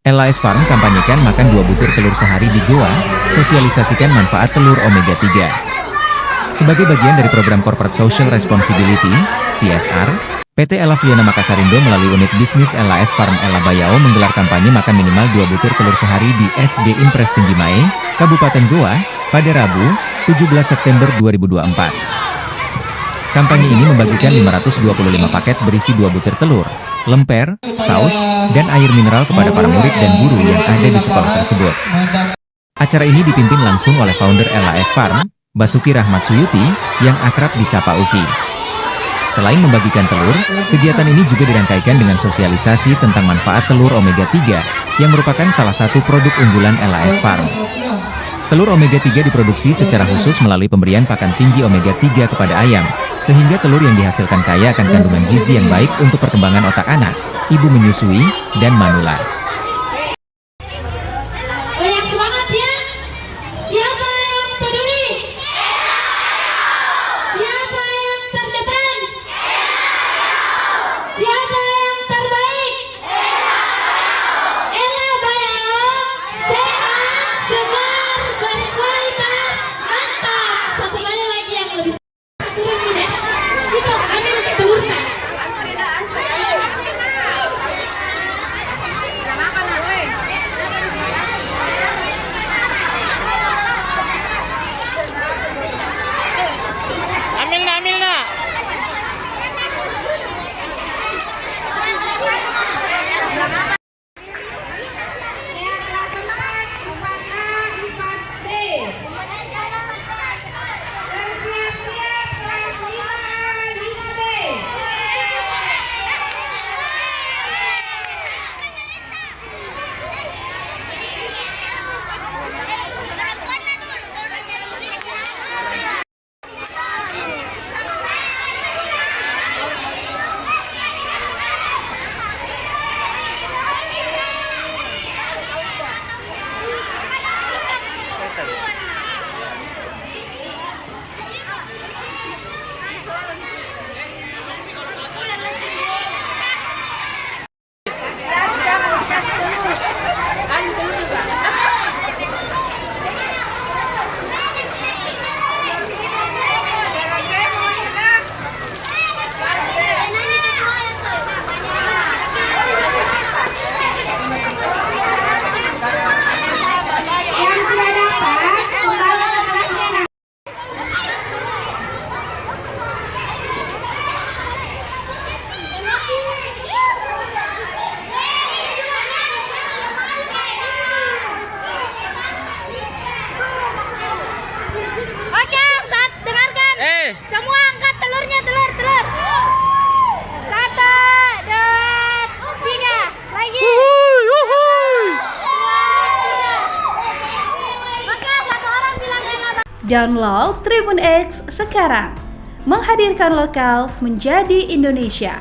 LAS Farm kampanyekan makan 2 butir telur sehari di Goa, sosialisasikan manfaat telur omega 3. Sebagai bagian dari program Corporate Social Responsibility, CSR, PT Elafliana Makassarindo melalui unit bisnis LAS Farm Ella Bayao menggelar kampanye makan minimal 2 butir telur sehari di SD Impres Tinggi Mae, Kabupaten Goa, pada Rabu, 17 September 2024. Kampanye ini membagikan 525 paket berisi 2 butir telur, lemper, saus, dan air mineral kepada para murid dan guru yang ada di sekolah tersebut. Acara ini dipimpin langsung oleh founder LAS Farm, Basuki Rahmat Suyuti, yang akrab disapa Uki. Selain membagikan telur, kegiatan ini juga dirangkaikan dengan sosialisasi tentang manfaat telur omega 3, yang merupakan salah satu produk unggulan LAS Farm. Telur omega 3 diproduksi secara khusus melalui pemberian pakan tinggi omega 3 kepada ayam, sehingga telur yang dihasilkan kaya akan kandungan gizi yang baik untuk perkembangan otak anak, ibu menyusui, dan manula. Banyak semangat ya! Siapa yang peduli? Siapa yang terdepan? Siapa yang terbaik? Ella Bayao, sehat, segar, berkualitas, mantap! Satu kali lagi yang lebih turun tidak? Itu ambil telurnya. Amilna. Oke, saat dengarkan. Semua angkat telurnya, telur. 1, 2, 3. Lagi. Maka satu orang bilang apa? Download Tribun X sekarang. Menghadirkan lokal menjadi Indonesia.